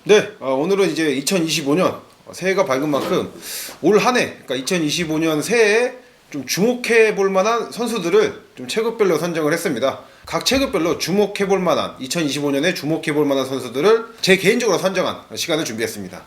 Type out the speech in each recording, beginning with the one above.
네, 오늘은 이제 2025년 새해가 밝은 만큼 올 한해, 그러니까 2025년 새해에 좀 주목해 볼 만한 선수들을 좀 체급별로 선정을 했습니다. 각 체급별로 주목해 볼 만한 2025년에 주목해 볼 만한 선수들을 제 개인적으로 선정한 시간을 준비했습니다.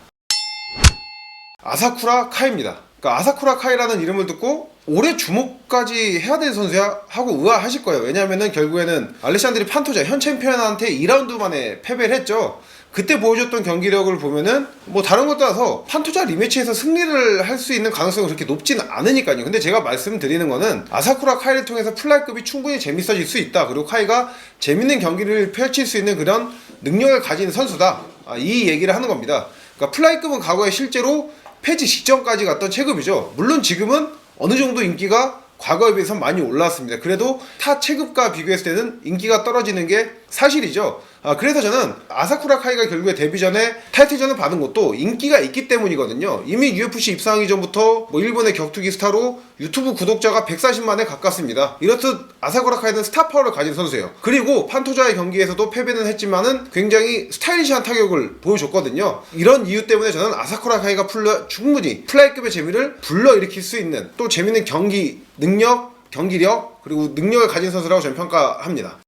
아사쿠라 카이입니다. 그러니까 아사쿠라 카이라는 이름을 듣고 올해 주목까지 해야 될 선수야 하고 의아하실 거예요. 왜냐하면은 결국에는 알레산드리 판토자 현 챔피언한테 2라운드 만에 패배를 했죠. 그때 보여줬던 경기력을 보면은 뭐 다른 것 따라서 판토자 리매치에서 승리를 할 수 있는 가능성이 그렇게 높지는 않으니까요. 근데 제가 말씀드리는 거는 아사쿠라 카이를 통해서 플라이급이 충분히 재밌어질 수 있다. 그리고 카이가 재밌는 경기를 펼칠 수 있는 그런 능력을 가진 선수다. 이 얘기를 하는 겁니다. 그러니까 플라이급은 과거에 실제로 폐지 직전까지 갔던 체급이죠. 물론 지금은 어느 정도 인기가 과거에 비해서 많이 올라왔습니다. 그래도 타 체급과 비교했을 때는 인기가 떨어지는 게 사실이죠. 그래서 저는 아사쿠라 카이가 결국에 데뷔 전에 타이틀전을 받은 것도 인기가 있기 때문이거든요. 이미 UFC 입상하기 전부터 일본의 격투기 스타로 유튜브 구독자가 140만에 가깝습니다. 이렇듯 아사쿠라 카이는 스타 파워를 가진 선수예요. 그리고 판토자의 경기에서도 패배는 했지만은 굉장히 스타일리시한 타격을 보여줬거든요. 이런 이유 때문에 저는 아사쿠라 카이가 충분히 플라이급의 재미를 불러일으킬 수 있는, 또 재밌는 경기 능력, 경기력, 그리고 능력을 가진 선수라고 저는 평가합니다.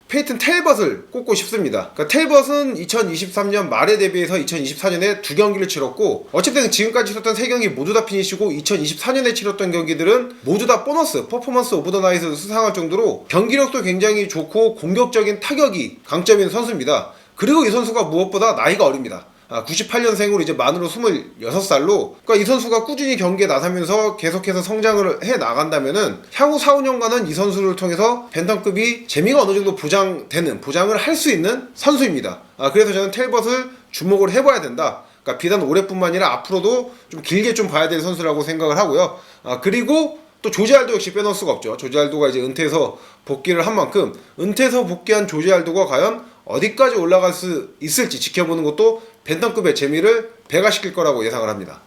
페이튼 텔벗을 꼽고 싶습니다. 그러니까 텔벗은 2023년 말에 데뷔해서 2024년에 2경기를 치렀고, 어쨌든 지금까지 치렀던 3경기 모두 다 피니시고 2024년에 치렀던 경기들은 모두 다 보너스, 퍼포먼스 오브 더 나이트를 수상할 정도로 경기력도 굉장히 좋고 공격적인 타격이 강점인 선수입니다. 그리고 이 선수가 무엇보다 나이가 어립니다. 98년생으로 이제 만으로 26살로, 그러니까 이 선수가 꾸준히 경기에 나서면서 계속해서 성장을 해 나간다면은 향후 4, 5년간은 이 선수를 통해서 벤턴급이 재미가 어느 정도 보장을 할 수 있는 선수입니다. 그래서 저는 텔벗을 주목을 해봐야 된다. 그러니까 비단 올해뿐만 아니라 앞으로도 좀 길게 좀 봐야 될 선수라고 생각을 하고요. 그리고 또 조지 알도 역시 빼놓을 수가 없죠. 조지 알도가 이제 은퇴해서 복귀를 한 만큼, 은퇴해서 복귀한 조지 알도가 과연 어디까지 올라갈 수 있을지 지켜보는 것도 벤턴급의 재미를 배가시킬 거라고 예상을 합니다.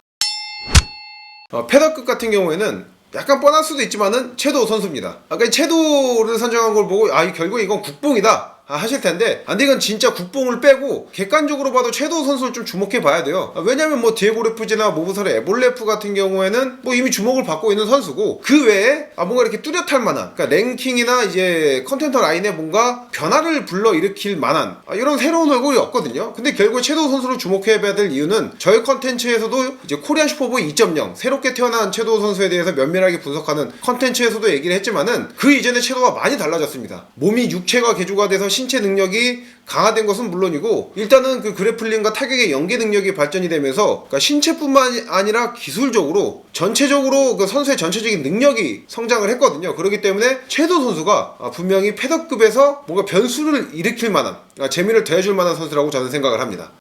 패더급 같은 경우에는 약간 뻔할 수도 있지만은 채도 선수입니다. 아까 이 채도를 선정한 걸 보고 결국 이건 국뽕이다 하실 텐데, 근데 이건 진짜 국뽕을 빼고 객관적으로 봐도 채도 선수를 좀 주목해 봐야 돼요. 왜냐면 뭐 디에고 레프지나 모브설의 에볼레프 같은 경우에는 뭐 이미 주목을 받고 있는 선수고, 그 외에 뭔가 이렇게 뚜렷할 만한, 그러니까 랭킹이나 이제 컨텐터 라인에 뭔가 변화를 불러일으킬 만한 이런 새로운 얼굴이 없거든요. 근데 결국 채도 선수를 주목해 봐야 될 이유는 저희 컨텐츠에서도 이제 코리안 슈퍼보이 2.0 새롭게 태어난 채도 선수에 대해서 면밀하게 분석하는 컨텐츠에서도 얘기를 했지만은, 그 이전에 채도가 많이 달라졌습니다. 몸이 육체가 개조가 돼서 신체 능력이 강화된 것은 물론이고, 일단은 그 그래플링과 타격의 연계 능력이 발전이 되면서, 그러니까 신체뿐만 아니라 기술적으로 전체적으로 그 선수의 전체적인 능력이 성장을 했거든요. 그렇기 때문에 채도 선수가 분명히 패더급에서 뭔가 변수를 일으킬 만한, 재미를 더해줄 만한 선수라고 저는 생각을 합니다.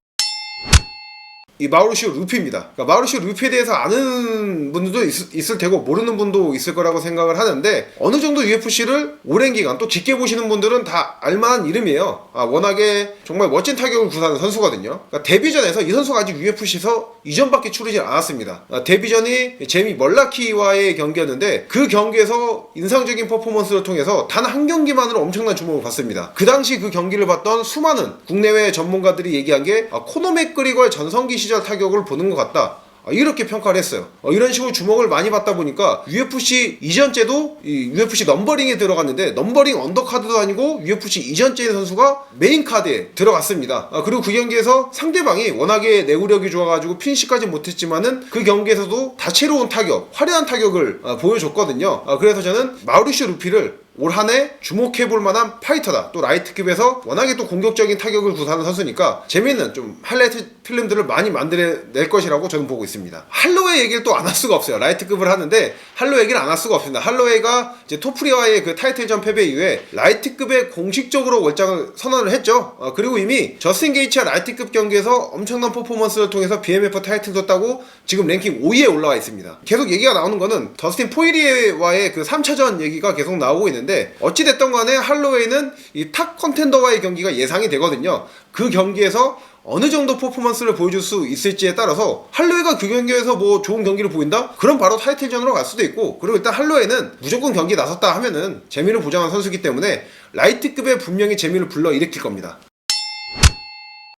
이 마우리시오 루피입니다. 그러니까 마우리시오 루피에 대해서 아는 분들도 있을 테고 모르는 분도 있을 거라고 생각을 하는데, 어느 정도 UFC를 오랜 기간 또 깊게 보시는 분들은 다 알만한 이름이에요. 워낙에 정말 멋진 타격을 구사하는 선수거든요. 그러니까 데뷔전에서 이 선수가 아직 UFC에서 이전밖에 치르지 않았습니다. 데뷔전이 제미 멀라키와의 경기였는데, 그 경기에서 인상적인 퍼포먼스를 통해서 단 한 경기만으로 엄청난 주목을 받습니다. 그 당시 그 경기를 봤던 수많은 국내외 전문가들이 얘기한 게 코너 맥그리거의 전성기 시절 타격을 보는 것 같다, 이렇게 평가를 했어요. 이런 식으로 주목을 많이 받다 보니까 UFC 이전째도 이 UFC 넘버링에 들어갔는데, 넘버링 언더카드도 아니고 UFC 이전째 선수가 메인 카드에 들어갔습니다. 그리고 그 경기에서 상대방이 워낙에 내구력이 좋아가지고 피니시까지 못했지만은 그 경기에서도 다채로운 타격, 화려한 타격을 보여줬거든요. 그래서 저는 마우리시오 루피를 올 한해 주목해볼 만한 파이터다. 또 라이트급에서 워낙에 또 공격적인 타격을 구사하는 선수니까 재미있는 좀 하이라이트 필름들을 많이 만들어낼 것이라고 저는 보고 있습니다. 할로웨이 얘기를 또 안 할 수가 없어요. 라이트급을 하는데 할로웨이 얘기를 안 할 수가 없습니다. 할로웨이가 이제 토프리와의 그 타이틀전 패배 이후에 라이트급에 공식적으로 월장을 선언을 했죠. 그리고 이미 저스틴 게이츠와 라이트급 경기에서 엄청난 퍼포먼스를 통해서 BMF 타이틀도 따고 지금 랭킹 5위에 올라와 있습니다. 계속 얘기가 나오는 거는 더스틴 포이리에와의 그 3차전 얘기가 계속 나오고 있는데, 어찌됐던 간에 할로웨이는 이 탑 컨텐더와의 경기가 예상이 되거든요. 그 경기에서 어느 정도 퍼포먼스를 보여줄 수 있을지에 따라서 할로웨이가 그 경기에서 뭐 좋은 경기를 보인다? 그럼 바로 타이틀전으로 갈 수도 있고, 그리고 일단 할로웨이는 무조건 경기 나섰다 하면은 재미를 보장한 선수이기 때문에 라이트급에 분명히 재미를 불러일으킬 겁니다.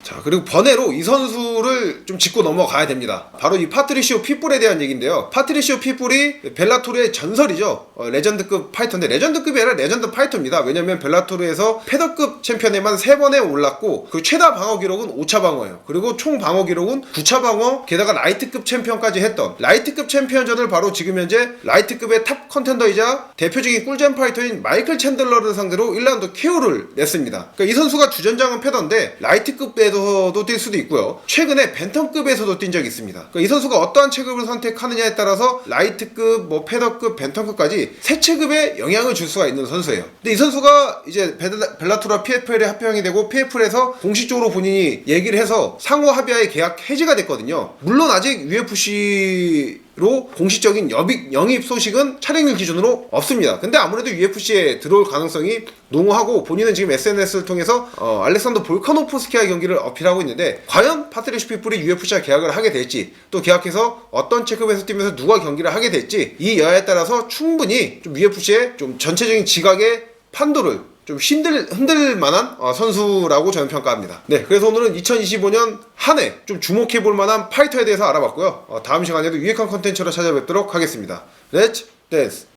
자, 그리고 번외로 이 선수를 좀 짚고 넘어가야 됩니다. 바로 이 파트리시오 핏불에 대한 얘기인데요. 파트리시오 핏불이 벨라토르의 전설이죠. 레전드급 파이터인데, 레전드급이 아니라 레전드 파이터입니다. 왜냐면 벨라토르에서 패더급 챔피언에만 3번에 올랐고, 그 최다 방어 기록은 5차 방어예요. 그리고 총 방어 기록은 9차 방어, 게다가 라이트급 챔피언까지 했던, 라이트급 챔피언전을 바로 지금 현재 라이트급의 탑 컨텐더이자 대표적인 꿀잼 파이터인 마이클 챈들러를 상대로 1라운드 KO를 냈습니다. 그러니까 이 선수가 주전장은 패더인데 라이트급에서도 뛸 수도 있고요. 최근에 벤턴급에서도 뛴 적이 있습니다. 그러니까 이 선수가 어떠한 체급을 선택하느냐에 따라서 라이트급, 뭐 패더급, 벤턴급까지 세 체급에 영향을 줄 수가 있는 선수예요. 근데 이 선수가 이제 벨라토르와 PFL에 합병이 되고 PFL에서 공식적으로 본인이 얘기를 해서 상호 합의하에 계약 해지가 됐거든요. 물론 아직 UFC로 공식적인 영입 소식은 촬영일 기준으로 없습니다. 근데 아무래도 UFC에 들어올 가능성이 농후하고, 본인은 지금 SNS를 통해서 알렉산더 볼카노프스키와의 경기를 어필하고 있는데, 과연 파트리시오 핏불이 UFC와 계약을 하게 될지, 또 계약해서 어떤 체급에서 뛰면서 누가 경기를 하게 될지, 이 여하에 따라서 충분히 좀 UFC의 좀 전체적인 지각의 판도를 좀 흔들 만한 선수라고 저는 평가합니다. 네, 그래서 오늘은 2025년 한 해 좀 주목해볼 만한 파이터에 대해서 알아봤고요. 다음 시간에도 유익한 컨텐츠로 찾아뵙도록 하겠습니다. 렛츠 댄스!